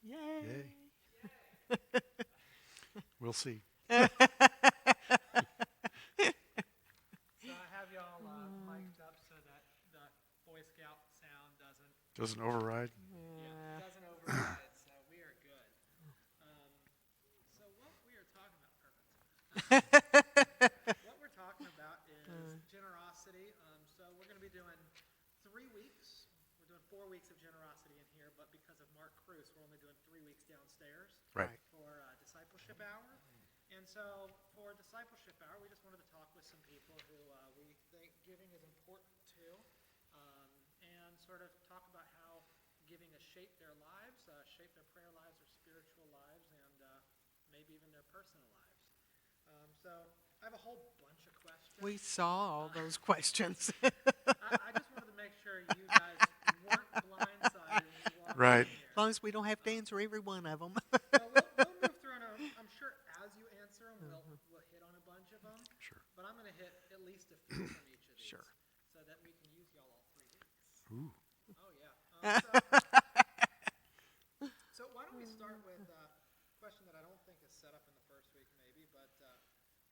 Yay. We'll see. So I have y'all mic'd up so that the Boy Scout sound Doesn't override. doesn't override. So we are good. Um, so what we are talking about, what we're talking about is generosity. So we're going to be doing 3 weeks. We're doing 4 weeks of generosity in here, but because of Mark Cruz, we're only doing 3 weeks downstairs Right. for discipleship hour. And so for discipleship hour, we just wanted to talk with some people who we think giving is important to, and sort of talk about how giving has shaped their lives, shaped their prayer lives, their spiritual lives, and maybe even their personal lives. So I have a whole bunch of questions. We saw all those questions. I just wanted to make sure you guys weren't blindsided when you walked Right. in here. As long as we don't have to answer every one of them. So we'll move through, and I'm sure as you answer them, we'll hit on a bunch of them. Sure. But I'm going to hit at least a few from each of these. Sure. So that we can use y'all all 3 weeks. Ooh. Oh, yeah. So why don't we start with a question that I don't think is set up in the first week maybe, but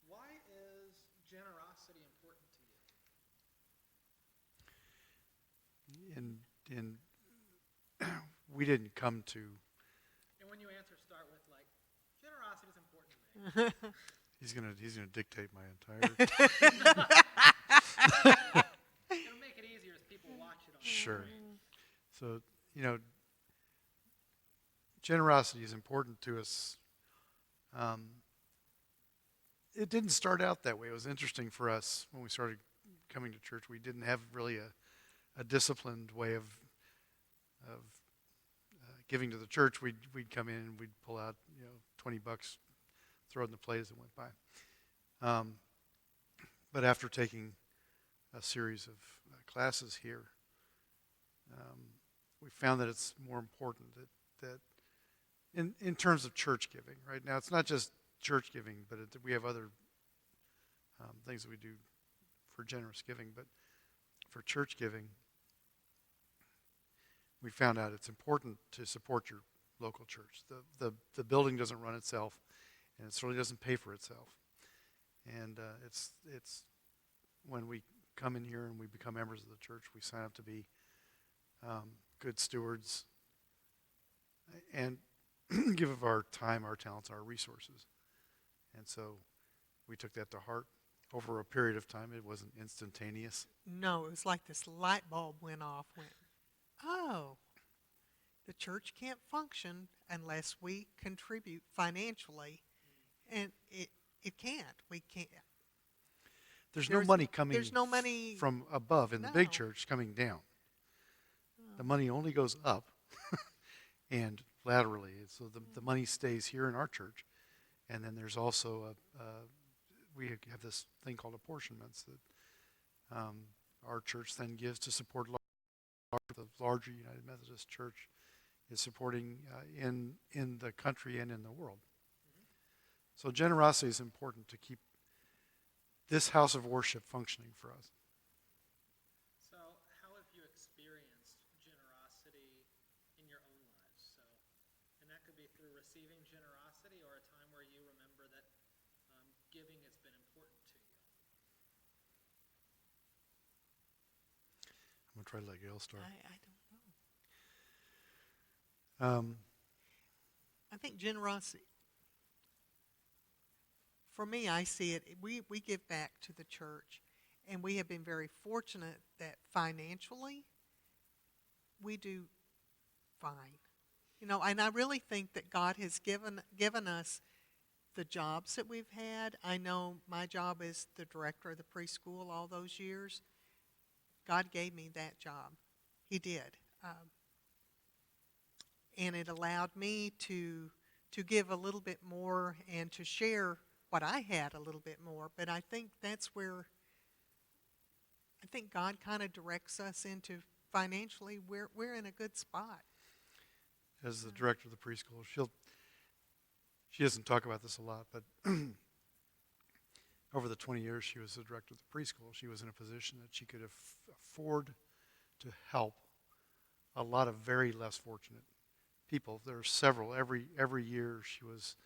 why is generosity important to you? And we didn't come to. And when you answer, start with like, generosity is important to me. He's gonna dictate my entire. It'll make it easier as people watch it on the Sure. screen. So generosity is important to us. It didn't start out that way. It was interesting for us when we started coming to church. We didn't have really a disciplined way of giving to the church. We'd come in and we'd pull out $20, throw it in the plate as it went by. But after taking a series of classes here, we found that it's more important that in terms of church giving. Right now, it's not just church giving, but we have other things that we do for generous giving. But for church giving, we found out it's important to support your local church. The building doesn't run itself, and it certainly doesn't pay for itself. And it's when we come in here and we become members of the church, we sign up to be good stewards and give of our time, our talents, our resources. And so we took that to heart over a period of time. It wasn't instantaneous. No, it was like this light bulb went off. Oh, the church can't function unless we contribute financially. And it can't. We can't. There's no money from above in the big No. church coming down. The money only goes up and laterally. So the money stays here in our church. And then there's also we have this thing called apportionments that our church then gives to support the larger United Methodist Church is supporting in the country and in the world. So generosity is important to keep this house of worship functioning for us. So how have you experienced generosity in your own lives? So, and that could be through receiving generosity or a time where you remember that giving has been important to you. I'm going to try to let Gail start. I don't know. Um, I think generosity, for me, I see it, we give back to the church, and we have been very fortunate that financially we do fine. And I really think that God has given us the jobs that we've had. I know my job is the director of the preschool all those years. God gave me that job. He did. And it allowed me to give a little bit more and to share what I had a little bit more. But I think that's where I think God kind of directs us into financially. We're in a good spot. as the director of the preschool, she doesn't talk about this a lot, but over the 20 years she was the director of the preschool, she was in a position that she could afford to help a lot of very less fortunate people. There are several. Every year she was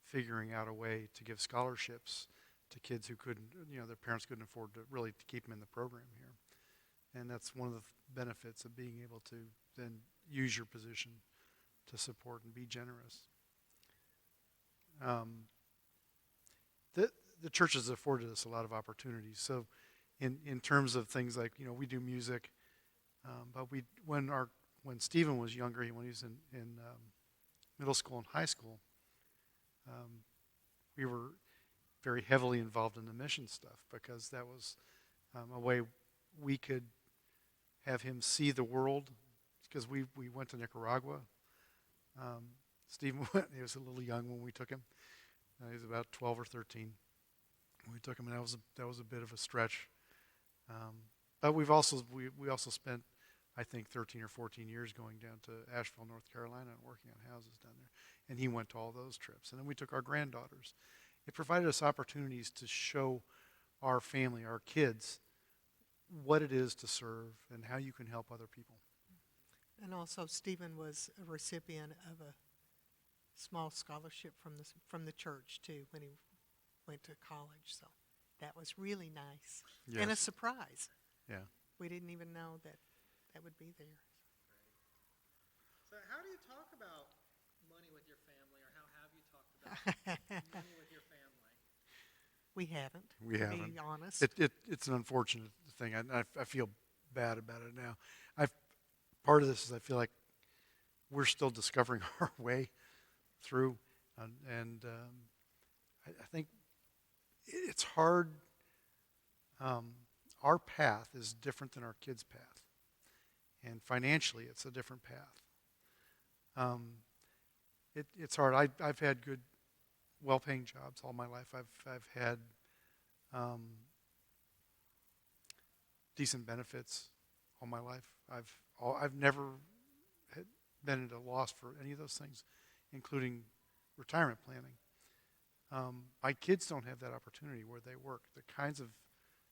figuring out a way to give scholarships to kids who couldn't, their parents couldn't afford to really to keep them in the program here. And that's one of the benefits of being able to then use your position to support and be generous. The church has afforded us a lot of opportunities. So in terms of things like, we do music, but when Stephen was younger, when he was in middle school and high school, we were very heavily involved in the mission stuff because that was a way we could have him see the world. Because we went to Nicaragua. Stephen he was a little young when we took him. He was about 12 or 13 when we took him, and that was a bit of a stretch. But we also spent, I think, 13 or 14 years going down to Asheville, North Carolina, and working on houses down there. And he went to all those trips. And then we took our granddaughters. It provided us opportunities to show our family, our kids, what it is to serve and how you can help other people. And also, Stephen was a recipient of a small scholarship from the church too when he went to college. So that was really nice and a Yes. surprise. Yeah. We didn't even know that would be there. So how do you talk about money with your family, or how have you talked about money with your family? We haven't. We to haven't. be honest. It's an unfortunate thing. I feel bad about it now. Part of this is I feel like we're still discovering our way through, and I think it's hard. Our path is different than our kids' path, and financially, it's a different path. It's hard. I've had good, well-paying jobs all my life. I've had decent benefits all my life. I've never been at a loss for any of those things, including retirement planning. My kids don't have that opportunity where they work. The kinds of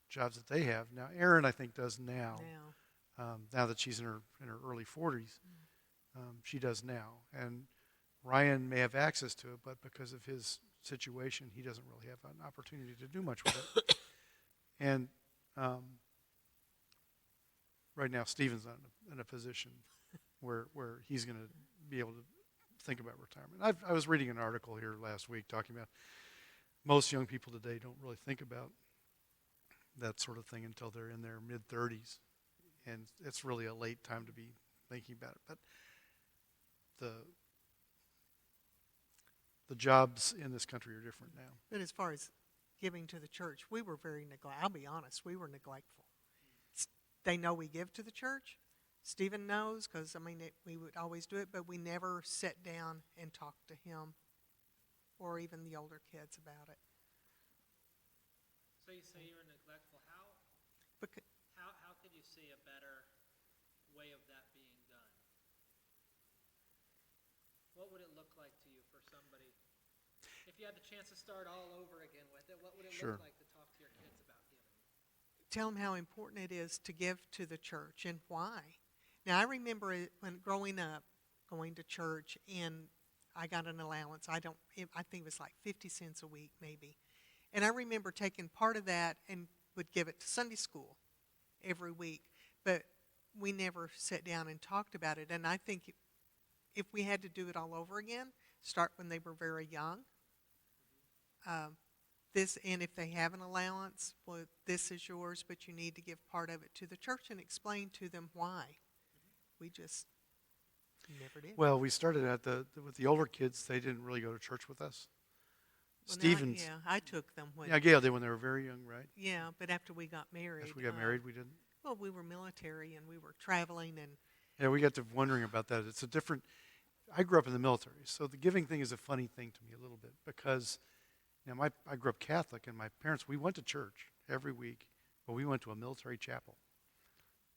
jobs that they have now, Erin, I think, does now. Now that she's in her early 40s, she does now. And Ryan may have access to it, but because of his situation, he doesn't really have an opportunity to do much with it. And right now, Stephen's not in a position where he's going to be able to think about retirement. I was reading an article here last week talking about most young people today don't really think about that sort of thing until they're in their mid-30s. And it's really a late time to be thinking about it. But the jobs in this country are different now. But as far as giving to the church, we were very I'll be honest, we were neglectful. They know we give to the church. Stephen knows because, we would always do it, but we never sat down and talked to him or even the older kids about it. So you say you were neglectful. Because, How could you see a better way of that being done? What would it look like to you for somebody, if you had the chance to start all over again with it, what would it Sure. look like to talk to your kids about giving? tell them how important it is to give to the church and why. Now, I remember when growing up, going to church, and I got an allowance. I think it was like 50 cents a week, maybe. And I remember taking part of that and would give it to Sunday school every week. But we never sat down and talked about it. And I think if we had to do it all over again, start when they were very young. And if they have an allowance, well, this is yours, but you need to give part of it to the church and explain to them why. We just never did. Well, we started with the older kids. They didn't really go to church with us. Well, Stephen's, yeah, I took them when. yeah, Gail did when they were very young, right? Yeah, but after we got married. After we got married, we didn't. Well, we were military and we were traveling and. Yeah, we got to wondering about that. It's a different. I grew up in the military, so the giving thing is a funny thing to me a little bit because, I grew up Catholic, and my parents, we went to church every week, but we went to a military chapel.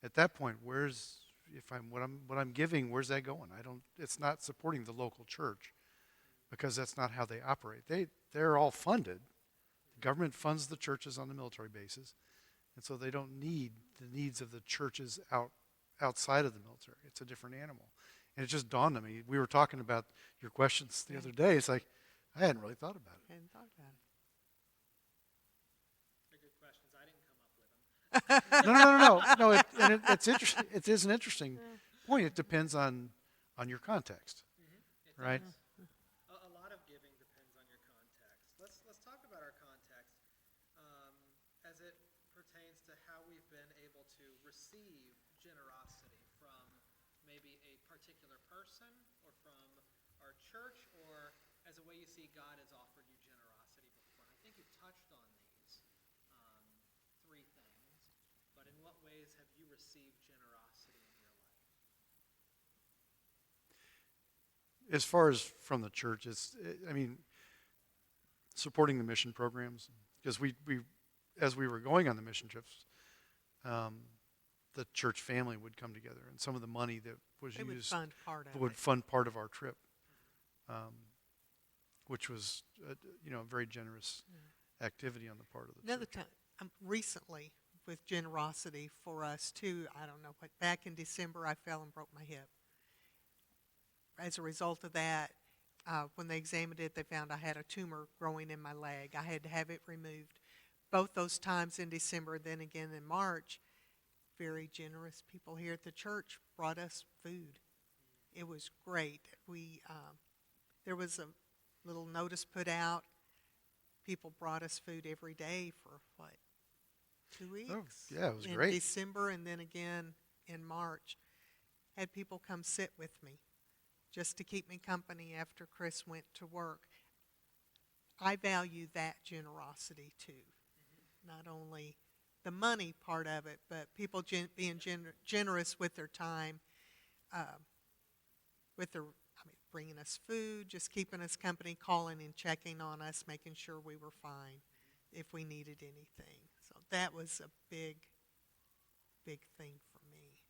At that point, what I'm giving, where's that going? It's not supporting the local church because that's not how they operate. They're all funded. The government funds the churches on the military bases, and so they don't need the needs of the churches outside of the military. It's a different animal. And it just dawned on me. We were talking about your questions the Yeah. other day. It's like, I hadn't really thought about it. I hadn't thought about it. They're good questions. I didn't come up with them. No. It's interesting. It is an interesting point. It depends on your context, It right? does. A lot of giving depends on your context. Let's talk about our context as it pertains to how we've been able to receive generosity from maybe a particular person or from our church, or as a way you see God has offered you generosity before. And I think you've touched on these three things, but in what ways have you received generosity in your life? As far as from the church, supporting the mission programs, because as we were going on the mission trips, the church family would come together, and some of the money that was They would used fund part of would it. fund part of our trip, which was a very generous activity on the part of the Another church. time, recently, with generosity for us too, I don't know, but back in December, I fell and broke my hip. As a result of that, when they examined it, they found I had a tumor growing in my leg. I had to have it removed. Both those times in December, then again in March, very generous people here at the church brought us food. It was great. There was a little notice put out. People brought us food every day for 2 weeks? Oh, yeah, it was in great. December and then again in March. Had people come sit with me just to keep me company after Chris went to work. I value that generosity too. Not only the money part of it, but people being generous with their time, bringing us food, just keeping us company, calling and checking on us, making sure we were fine if we needed anything. So that was a big, big thing for me.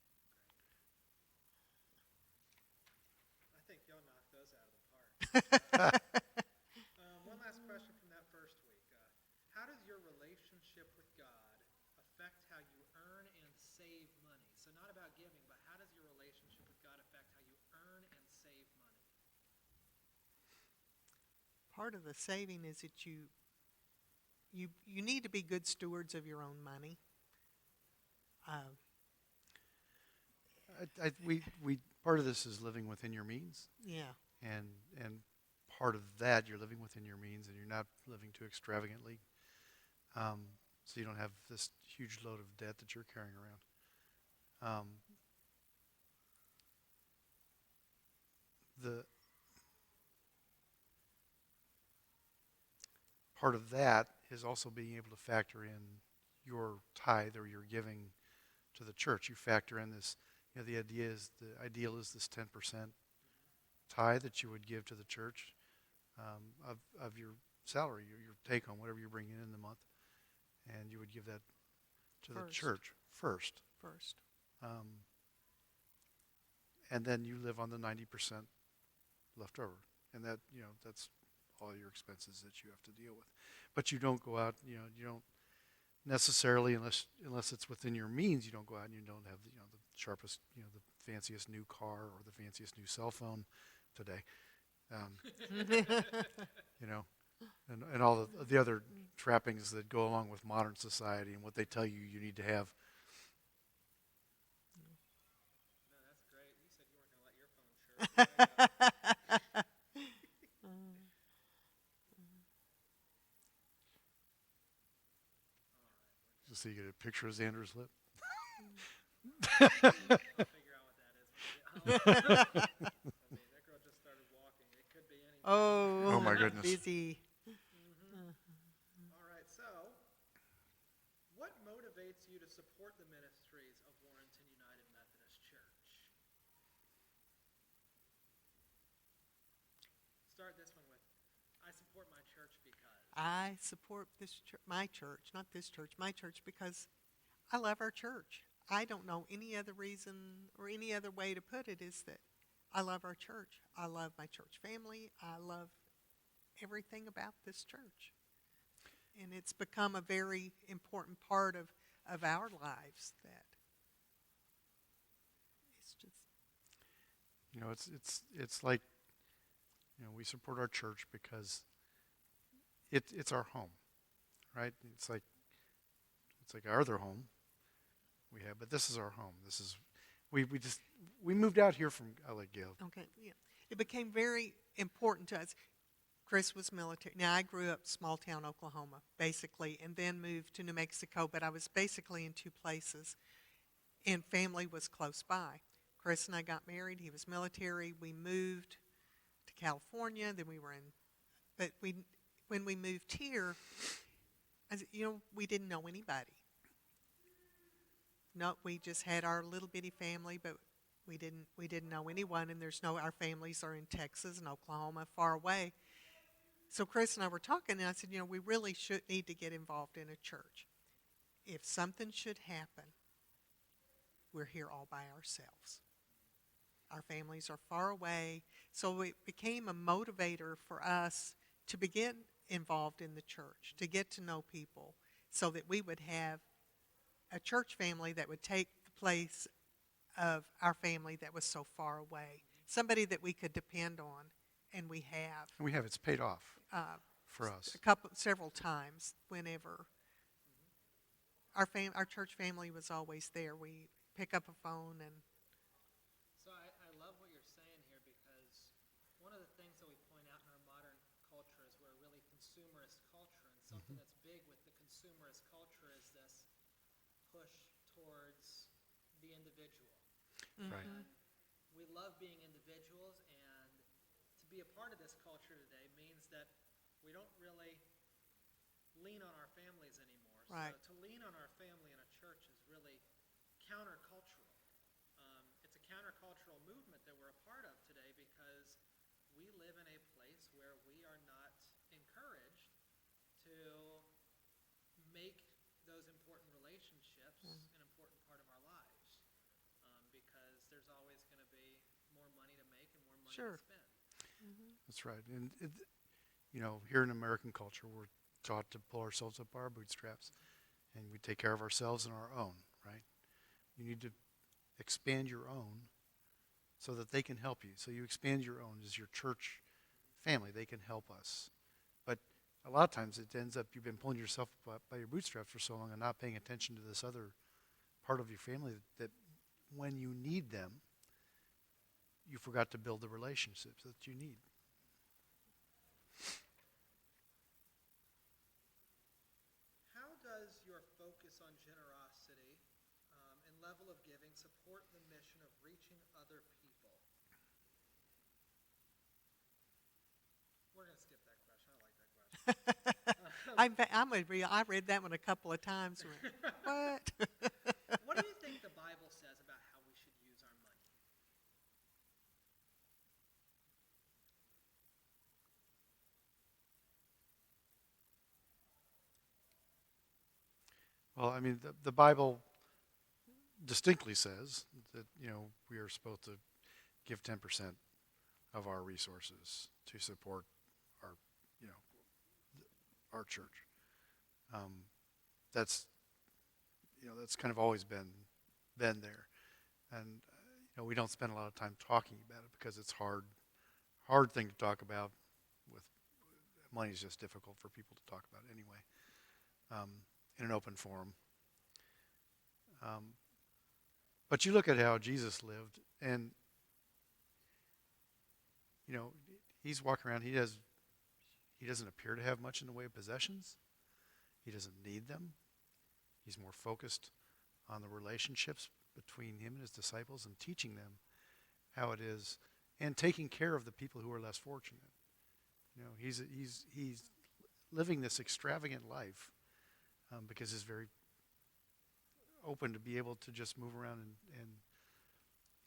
I think y'all knocked those out of the park. One last question from that first week. How does your relationship with God affect how you earn and save money? So not about giving, but how does your relationship with God affect how you earn and save money? Part of the saving is that you need to be good stewards of your own money. We part of this is living within your means, Yeah. and part of that you're living within your means, and you're not living too extravagantly, so you don't have this huge load of debt that you're carrying around. The part of that is also being able to factor in your tithe or your giving to the church. You factor in this. The ideal is this 10% tithe that you would give to the church of your salary, your take home, whatever you bring in the month, and you would give that to the church first. And then you live on the 90% left over, and that's all your expenses that you have to deal with. But you don't go out, you don't necessarily, unless it's within your means, you don't go out and you don't have the sharpest, the fanciest new car or the fanciest new cell phone today. And all the other trappings that go along with modern society and what they tell you need to have. No, that's great. You said you weren't going to let your phone chirp. Just so you get a picture of Xander's lip. I'll figure out what that is. That girl just started walking. It could be anything. Oh, Oh, my goodness. Busy. All right, so what motivates you to support the ministries of Warrenton United Methodist Church? Start this one with, I support my church because. I support my church, not this church, my church, because I love our church. I don't know any other reason or any other way to put it is that I love our church. I love my church family. I love everything about this church. And it's become a very important part of our lives that it's just. it's like, we support our church because it's our home, right? It's like our other home we have, but this is our home. This is we moved out here from. I'll let Gail. Okay, yeah. It became very important to us. Chris was military. Now, I grew up small town Oklahoma, basically, and then moved to New Mexico, but I was basically in two places, and family was close by. Chris and I got married. He was military. We moved to California. Then but when we moved here, we didn't know anybody. No, we just had our little bitty family, but we didn't know anyone, and our families are in Texas and Oklahoma, far away. So Chris and I were talking, and I said, we really should need to get involved in a church. If something should happen, we're here all by ourselves. Our families are far away, so it became a motivator for us to begin involved in the church, to get to know people, so that we would have a church family that would take the place of our family that was so far away, somebody that we could depend on, and we have. And we have. It's paid off for us. Several times. Whenever our church family was always there, we pick up a phone and. So I love what you're saying here, because one of the things that we point out in our modern culture is we're a really consumerist culture, and something that's big with the consumerist culture is this push towards the individual. Right. And we love being individuals, and to be a part of this culture today means that we don't really lean on our families anymore. Right. So to lean on our family in a church is really countercultural. It's a countercultural movement that we're a part of today, because we live in a place where we are not encouraged to make those important relationships an important part of our lives, because there's always going to be more money to make and more money Sure. to spend. That's right. And here in American culture, we're taught to pull ourselves up by our bootstraps, and we take care of ourselves and our own. Right? You need to expand your own so that they can help you. So you expand your own as your church family. They can help us. But a lot of times it ends up you've been pulling yourself up by your bootstraps for so long and not paying attention to this other part of your family that when you need them, you forgot to build the relationships that you need. How does your focus on generosity and level of giving support the mission of reaching other people? We're going to skip that question. I like that question. I read that one a couple of times. And went, what? What do you think the Bible says about how we should use our money? Well, I mean, the Bible distinctly says that, we are supposed to give 10% of our resources to support our, our church. That's, that's kind of always been there. And, we don't spend a lot of time talking about it because it's hard thing to talk about. With money is just difficult for people to talk about anyway, in an open forum. But you look at how Jesus lived, and he's walking around. He doesn't appear to have much in the way of possessions. He doesn't need them. He's more focused on the relationships between him and his disciples and teaching them how it is, and taking care of the people who are less fortunate. He's living this extravagant life because he's very open to be able to just move around and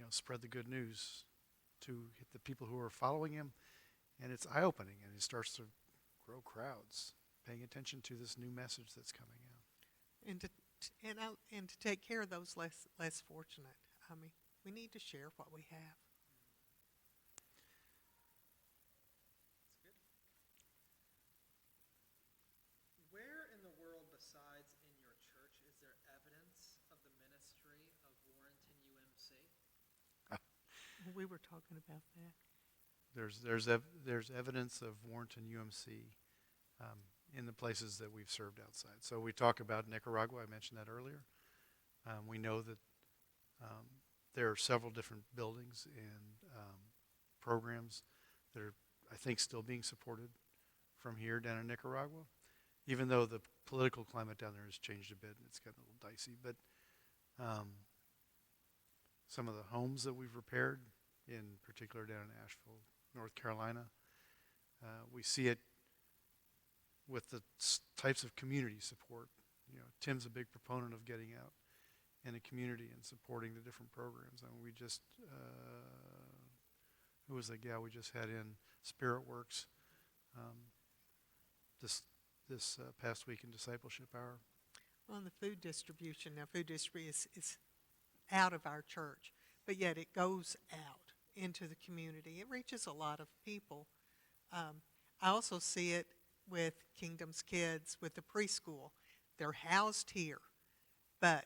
spread the good news to the people who are following him, and it's eye-opening, and he starts to grow crowds paying attention to this new message that's coming out. And to take care of those less fortunate. I mean, we need to share what we have. That's good. Where in the world besides in your church is there evidence of the ministry of Warrenton UMC? We were talking about that. There's evidence of Warrenton UMC in the places that we've served outside. So we talk about Nicaragua. I mentioned that earlier. We know that there are several different buildings and programs that are, I think, still being supported from here down in Nicaragua, even though the political climate down there has changed a bit and it's gotten a little dicey. But some of the homes that we've repaired, in particular down in Asheville, North Carolina, we see it with the types of community support. You know, Tim's a big proponent of getting out in a community and supporting the different programs. I mean, we just, who was the gal we just had in? Spirit Works this past week in Discipleship Hour. On the food distribution, now food distribution is out of our church, but yet it goes out into the community. It reaches a lot of people. I also see it with Kingdom's Kids, with the preschool. They're housed here, but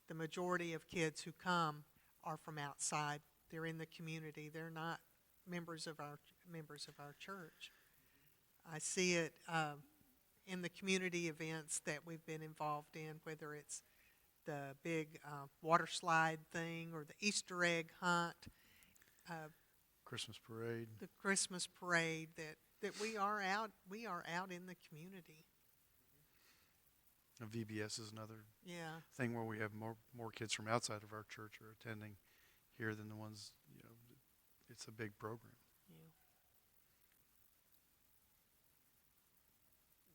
the majority of kids who come are from outside. They're in the community. They're not members of our church. I see it in the community events that we've been involved in, whether it's the big water slide thing or the Easter egg hunt, Christmas parade. the Christmas parade, that we are out in the community. VBS is another Yeah. thing where we have more kids from outside of our church are attending here than the ones, you know, it's a big program. Yeah.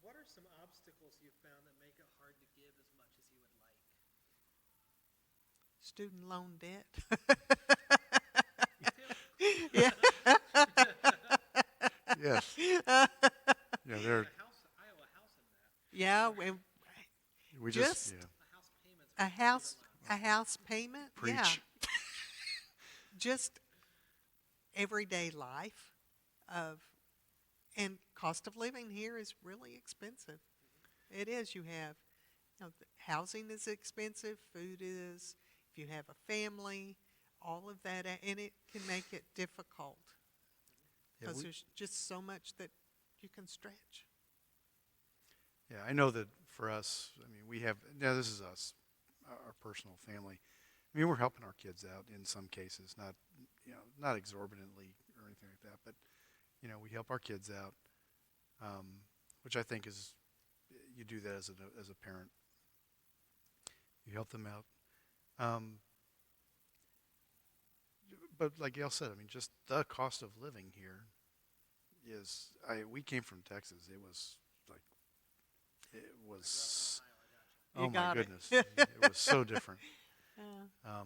What are some obstacles you found that make it hard to give as much as you would like? Student loan debt. You too? Yeah. Yes. Yeah, I they're, owe a house in that. Yeah. we Just- yeah, A house payment's A house, a house payment. preach. Yeah. Just everyday life and cost of living here is really expensive. It is. You have, housing is expensive, food is, if you have a family, all of that, and it can make it difficult Yeah, because there's just so much that you can stretch. Yeah, I know that for us, I mean, we have, now this is us, our personal family. I mean, we're helping our kids out in some cases, not exorbitantly or anything like that, but, we help our kids out, which I think is, you do that as a parent. You help them out. But like Gail said, I mean, just the cost of living here is, we came from Texas. It was, Ohio, I got you. oh You my got it. goodness, it was so different. Uh,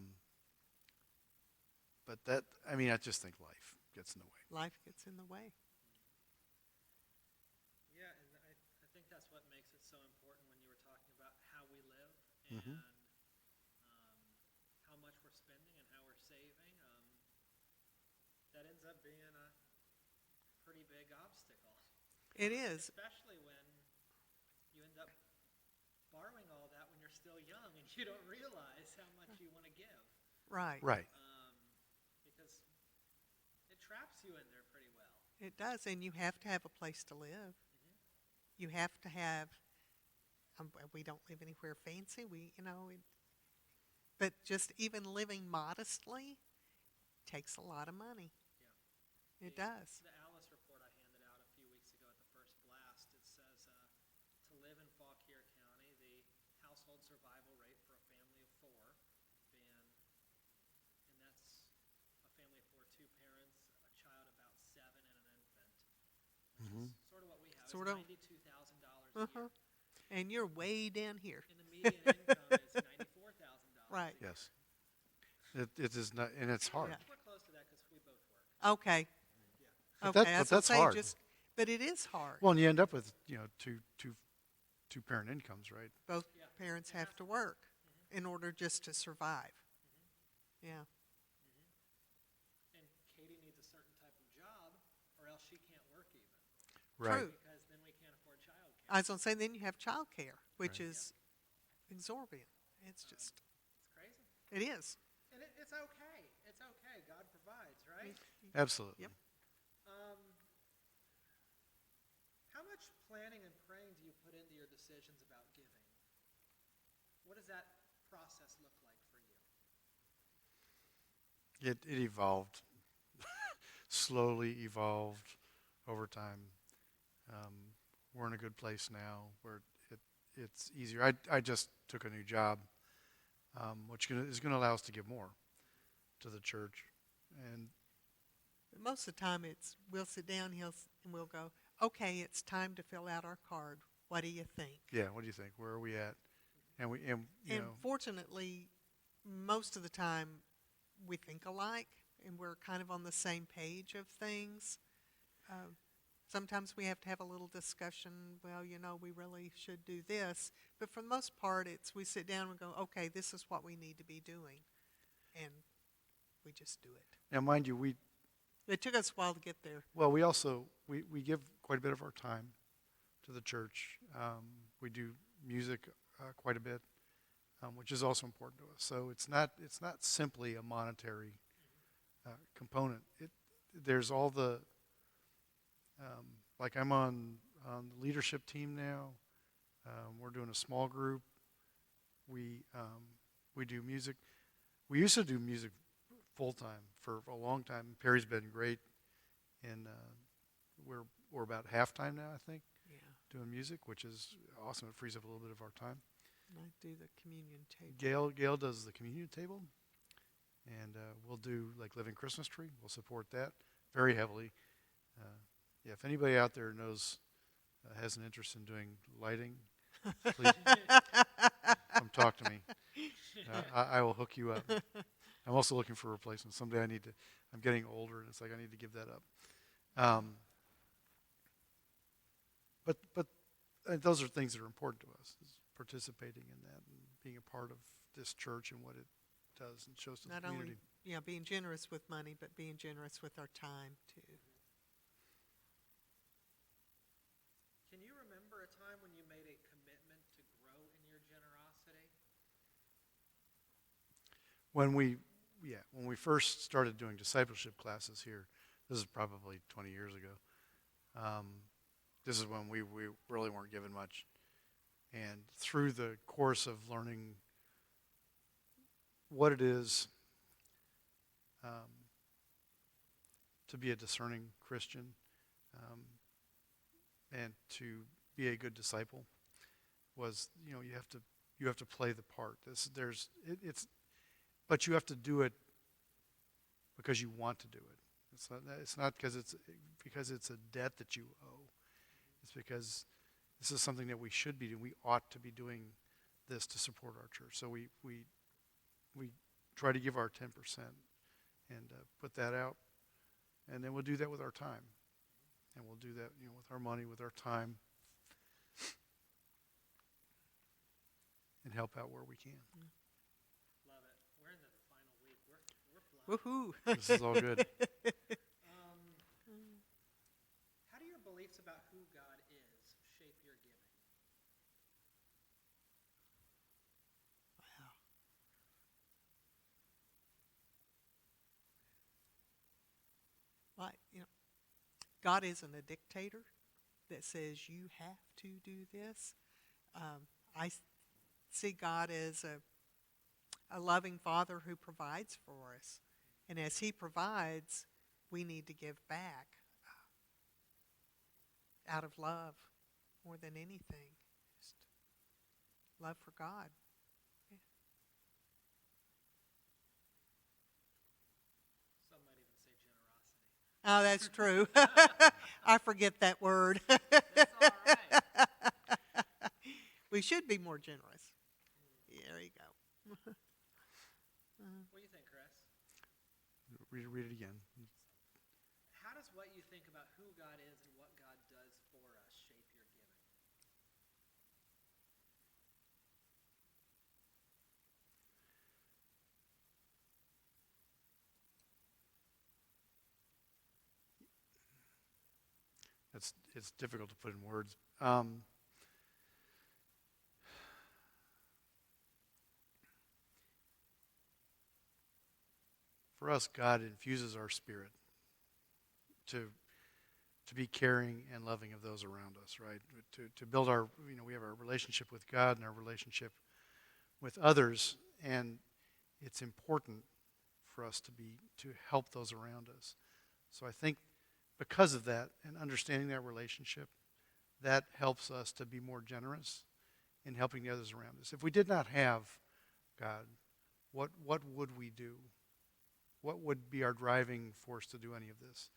But that, I mean, I just think life gets in the way. life gets in the way. Yeah, and I think that's what makes it so important when you were talking about how we live Mhm. and how much we're spending and how we're saving. That ends up being a pretty big obstacle, It is. especially when you end up borrowing all that when you're still young and you don't realize how much you want to give. Right. Right. Because it traps you in there pretty well. It does, and you have to have a place to live. You have to have. We don't live anywhere fancy. But just even living modestly takes a lot of money. Yeah. It does. The Alice report I handed out a few weeks ago at the first blast, it says to live in Fauquier County, the household survival rate for a family of four, and that's a family of four, two parents, a child about 7, and an infant, which Mhm. is sort of what we have. Sort it's of. $92,000 a year. And you're way down here. And the median income is $94,000 Right. a year. Yes. It is not, and it's hard. Yeah. We're close to that because we both work. Okay. Yeah. But Okay. that- but I was gonna that's say, hard. But it is hard. Well, and you end up with, two parent incomes, right? Both Yeah. parents have to work in order just to survive. Yeah. And Katie needs a certain type of job, or else she can't work even. Right. True. Because then we can't afford childcare. I was gonna say, then you have childcare, which Right. is exorbitant. It's just, It's crazy. it is. And it's okay. It's okay. God Absolutely. Yep. Um, how much planning and praying do you put into your decisions about giving? What does that process look like for you? It evolved, slowly evolved over time. Um, we're in a good place now where it's easier. I just took a new job, which is going to allow us to give more to the church. And But most of the time, we'll sit down, and we'll go, okay, it's time to fill out our card. What do you think? yeah, what do you think? Where are we at? And you And know, fortunately, most of the time, we think alike, and we're kind of on the same page of things. Um, Sometimes we have to have a little discussion. Well, we really should do this. But for the most part, we sit down and go, okay, this is what we need to be doing. And we just do it. now mind you, It took us a while to get there. we also we give quite a bit of our time to the church. We do music quite a bit, which is also important to us. So it's not simply a monetary component. There's all the like I'm on the leadership team now. We're doing a small group. We do music. We used to do music full time for a long time. Perry's been great, and we're about half time now, I think, Yeah. doing music, which is awesome. It frees up a little bit of our time. And I do the communion table. Gail does the communion table, and we'll do like Living Christmas Tree. We'll support that very heavily. Yeah, if anybody out there has an interest in doing lighting, please come talk to me. I will hook you up. I'm also looking for a replacement. Someday I'm getting older, and it's like I need to give that up. But those are things that are important to us, is participating in that and being a part of this church and what it does and shows to the Not community. only, being generous with money, but being generous with our time, too. Can you remember a time when you made a commitment to grow in your generosity? When we first started doing discipleship classes here, this is probably 20 years ago. This is when we really weren't given much. And through the course of learning what it is to be a discerning Christian and to be a good disciple, was you have to play the part. But you have to do it because you want to do it. It's not because it's a debt that you owe. It's because this is something that we should be doing. We ought to be doing this to support our church. So we try to give our 10% and put that out, and then we'll do that with our time, and we'll do that with our money, with our time, and help out where we can. Love it. We're in the final week. We're flying. Woohoo! This is all good. How do your beliefs about who God is shape your giving? Wow. Like, God isn't a dictator that says you have to do this. I see God as a loving Father who provides for us. And as He provides, we need to give back out of love more than anything. Just love for God. Yeah. Some might even say generosity. Oh, that's true. I forget that word. That's all right. We should be more generous. There you go. What do you think, Chris? Read it again. How does what you think about who God is and what God does for us shape your giving? It's difficult to put in words. For us, God infuses our spirit to be caring and loving of those around us, right? To build our, we have our relationship with God and our relationship with others, and it's important for us to help those around us. So I think because of that and understanding that relationship, that helps us to be more generous in helping the others around us. If we did not have God, what would we do? What would be our driving force to do any of this?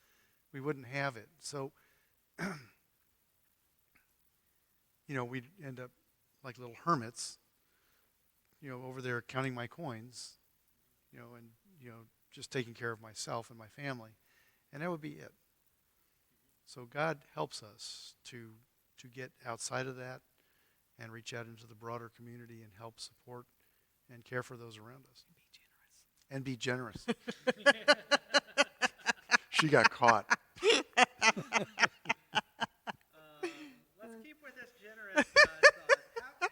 We wouldn't have it. So, we'd end up like little hermits, over there counting my coins, and, just taking care of myself and my family. And that would be it. So God helps us to get outside of that and reach out into the broader community and help support and care for those around us. And be generous. She got caught. Let's keep with this generous thought.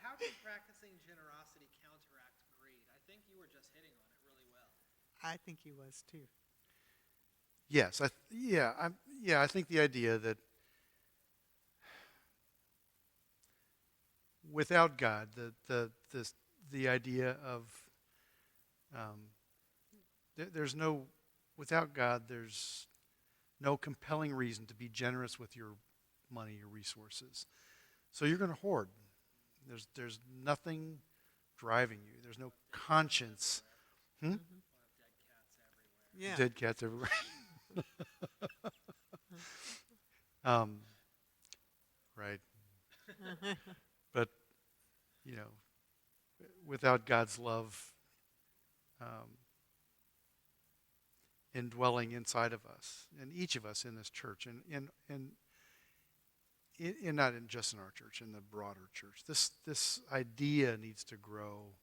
How can practicing generosity counteract greed? I think you were just hitting on it really well. I think he was too. Yes, I think the idea that without God, the idea of without God, there's no compelling reason to be generous with your money, your resources. So you're going to hoard. There's nothing driving you. There's no conscience. We'll have dead cats everywhere. Yeah. Dead cats everywhere. Right. But, without God's love indwelling inside of us, and each of us in this church, and not just in our church, in the broader church, this idea needs to grow.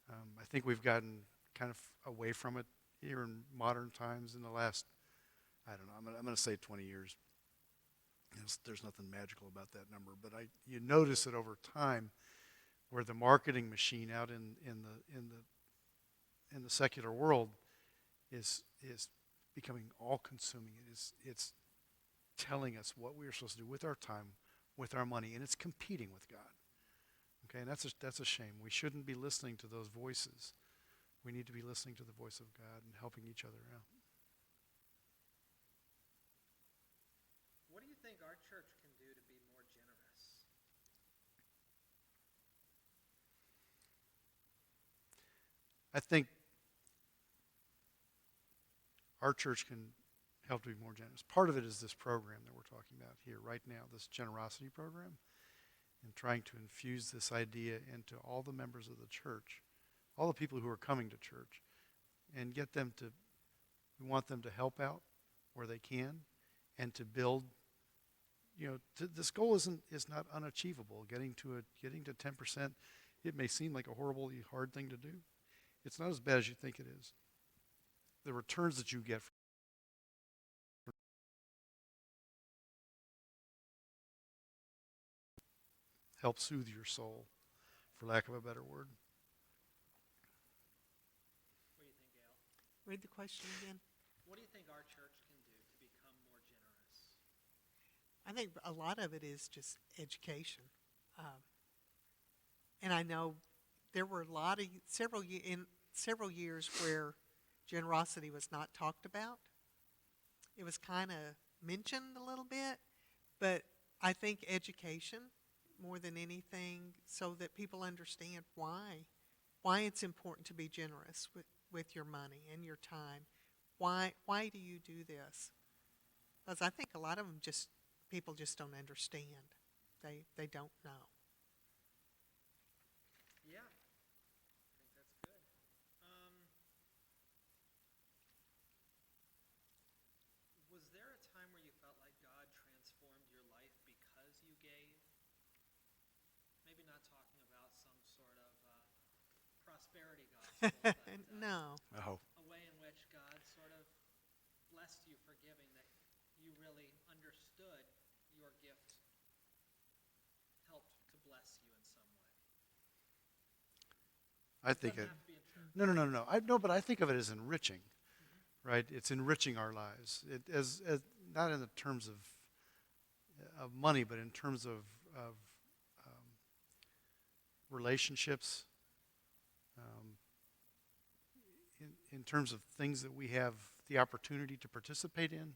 I think we've gotten kind of away from it here in modern times in the last, I don't know, I'm going to say 20 years. There's nothing magical about that number, but you notice it over time, where the marketing machine out in the secular world is becoming all-consuming. It's telling us what we are supposed to do with our time, with our money, and it's competing with God. Okay, and that's a shame. We shouldn't be listening to those voices. We need to be listening to the voice of God and helping each other out. What do you think our church can do to be more generous? I think our church can help to be more generous. Part of it is this program that we're talking about here right now, this generosity program, and trying to infuse this idea into all the members of the church, all the people who are coming to church, and get them to, we want them to help out where they can, and to build, this goal is not unachievable. Getting to 10%, it may seem like a horribly hard thing to do. It's not as bad as you think it is. The returns that you get help soothe your soul, for lack of a better word. What do you think, Gail? Read the question again. What do you think our church can do to become more generous? I think a lot of it is just education. And I know there were several years where generosity was not talked about. It was kind of mentioned a little bit, but I think education more than anything, so that people understand why it's important to be generous with your money and your time. Why do you do this? Because I think a lot of them people just don't understand. They don't know. Yeah, I think that's good. Was there a time where you felt like God transformed your life because you gave? Maybe not talking about some sort of prosperity gospel, but No. Oh. a way in which God sort of blessed you for giving, that you really understood your gift helped to bless you in some way. I think Doesn't it. have to be in church. No. But I think of it as enriching, right? It's enriching our lives. not in the terms of money, but in terms of relationships, um, in terms of things that we have the opportunity to participate in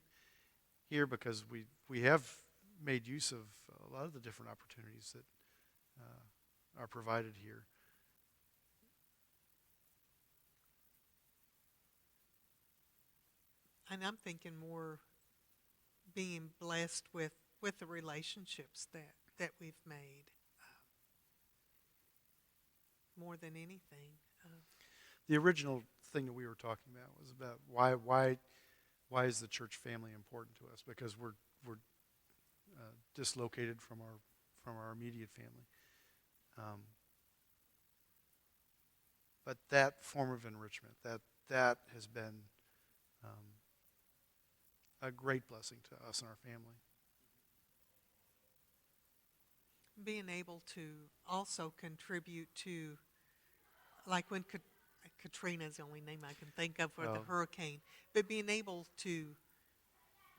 here, because we have made use of a lot of the different opportunities that are provided here. And I'm thinking more being blessed with the relationships that we've made more than anything. The original thing that we were talking about was about why is the church family important to us? Because we're dislocated from our immediate family. But that form of enrichment, that has been a great blessing to us and our family. Being able to also contribute to, like when Katrina's the only name I can think of for the hurricane, but being able to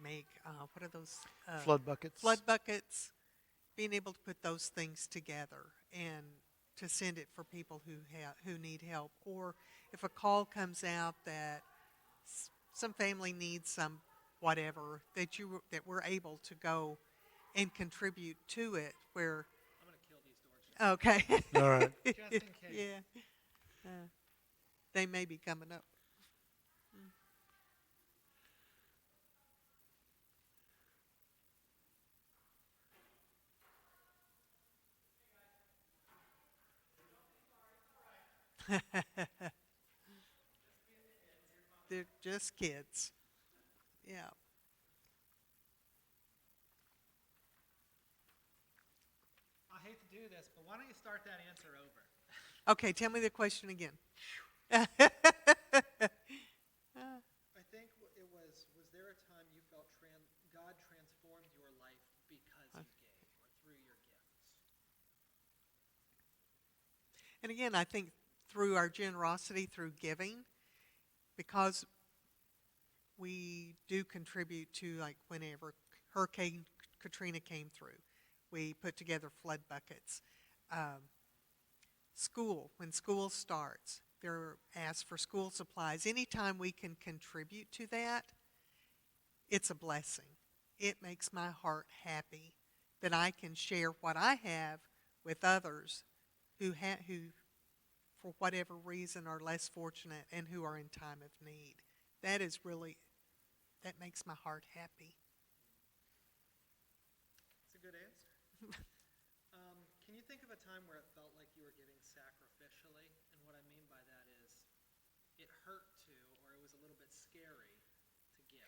make, what are those? Flood buckets. Flood buckets, being able to put those things together and to send it for people who need help. Or if a call comes out that some family needs some whatever, that we're able to go and contribute to it where. I'm going to kill these doors. Okay. All right. Just in case. Yeah. They may be coming up. They're just kids. Yeah. I hate to do this, but why don't you start that answer over? Okay, tell me the question again. I think it was there a time you felt God transformed your life because you gave or through your gifts? And again, I think through our generosity, through giving, because we do contribute to, like, whenever Hurricane Katrina came through, we put together flood buckets. School, when school starts, they're asked for school supplies. Anytime we can contribute to that, it's a blessing. It makes my heart happy that I can share what I have with others who for whatever reason, are less fortunate and who are in time of need. That makes my heart happy. That's a good answer. Can you think of a time where it felt like you were giving sacrificially? And what I mean by that is it hurt to, or it was a little bit scary to give.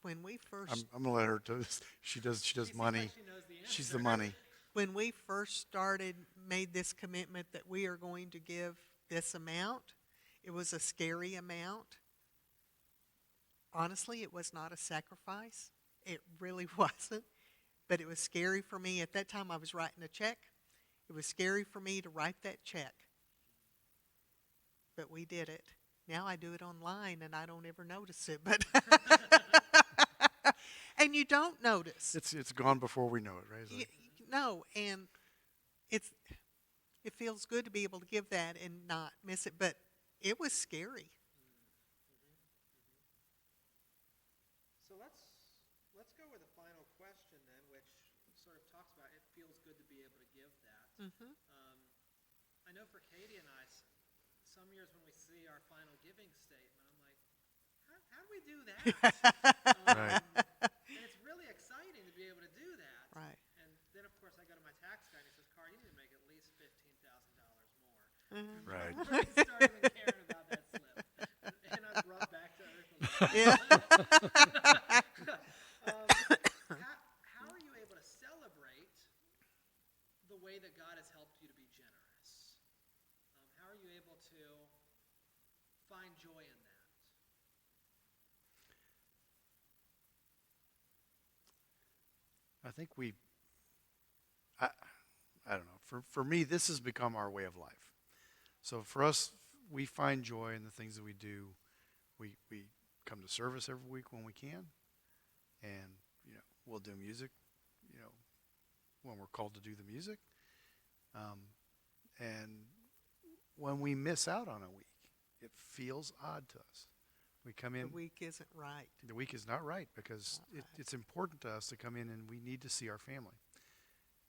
When we first I'm gonna let her do this. She does She seems money. like she knows the She's answer. the money. when we first made this commitment that we are going to give this amount, it was a scary amount. Honestly, it was not a sacrifice. It really wasn't. But it was scary for me. At that time, I was writing a check. It was scary for me to write that check. But we did it. Now I do it online, and I don't ever notice it. But and you don't notice. It's gone before we know it, right? No, and it feels good to be able to give that and not miss it. But it was scary. So let's go with the final question then, which sort of talks about it feels good to be able to give that. Mm-hmm. I know for Katie and I, some years when we see our final giving statement, I'm like, how do we do that? Right. And it's really exciting to be able to do that. Right. And then, of course, I go to my tax guy and he says, Carl, you need to make at least $15,000 more. Mm-hmm. Right. Before you start even caring about that slip. And I brought back to earth a little bit. Yeah. How are you able to celebrate the way that God has helped you to be generous? How are you able to find joy in that? I think I don't know. For me, this has become our way of life. So for us, we find joy in the things that we do. We come to service every week when we can. and we'll do music, when we're called to do the music. And when we miss out on a week, it feels odd to us. We come in. The week isn't right. The week is not right because Not right. it's important to us to come in and we need to see our family.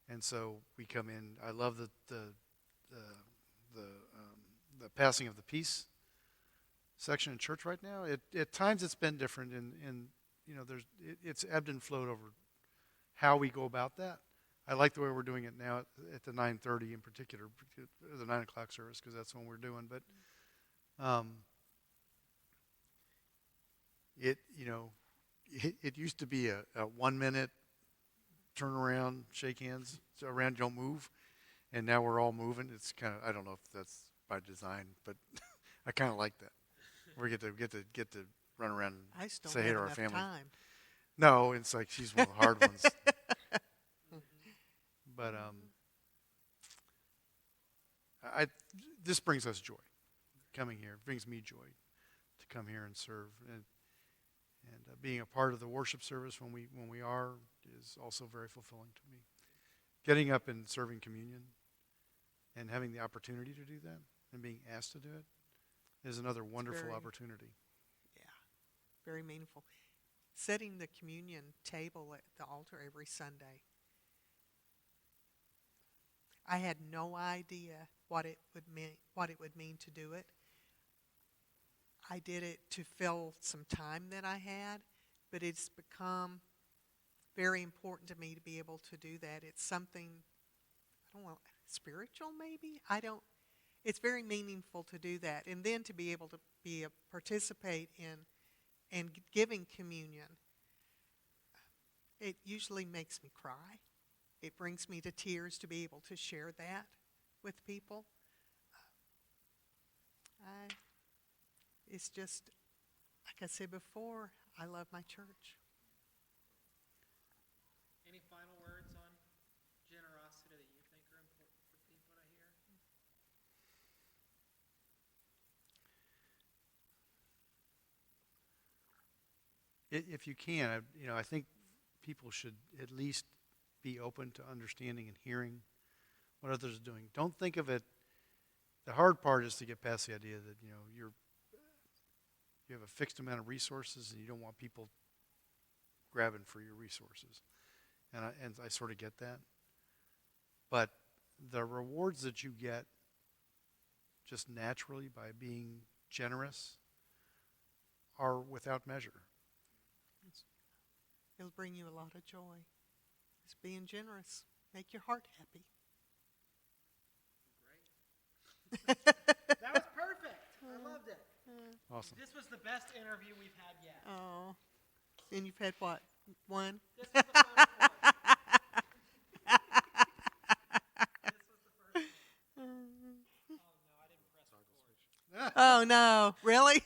And so we come in. I love the passing of the peace section in church right now. At times it's been different, and it's ebbed and flowed over how we go about that. I like the way we're doing it now at the 9:30 in particular, the 9 o'clock service, because that's when we're doing. But it used to be a 1 minute turn around, shake hands, around, don't move, and now we're all moving. It's kind of, I don't know if that's by design, but I kind of like that. We get to run around I and just don't say hey have to our enough family. time. No, it's like she's one of the hard ones. But this brings us joy. Coming here brings me joy to come here and serve, and being a part of the worship service when we are is also very fulfilling to me. Getting up and serving communion and having the opportunity to do that and being asked to do it is another wonderful opportunity. Yeah, very meaningful. Setting the communion table at the altar every Sunday. I had no idea what it would mean to do it. I did it to fill some time that I had, but it's become very important to me to be able to do that. It's something, I don't know, spiritual maybe? It's very meaningful to do that. And then to be able to participate in and giving communion, it usually makes me cry. It brings me to tears to be able to share that with people. It's just, like I said before, I love my church. Any final words on generosity that you think are important for people to hear? If you can, I think people should at least be open to understanding and hearing what others are doing. Don't think of it. The hard part is to get past the idea that you have a fixed amount of resources and you don't want people grabbing for your resources. And I sort of get that. But the rewards that you get just naturally by being generous are without measure. It'll bring you a lot of joy. It's being generous. Make your heart happy. Great. That was perfect. I loved it. Awesome. This was the best interview we've had yet. Oh. And you've had what? One? This was the first one. This was the first one. Oh no, I didn't press record. Oh, no. Really?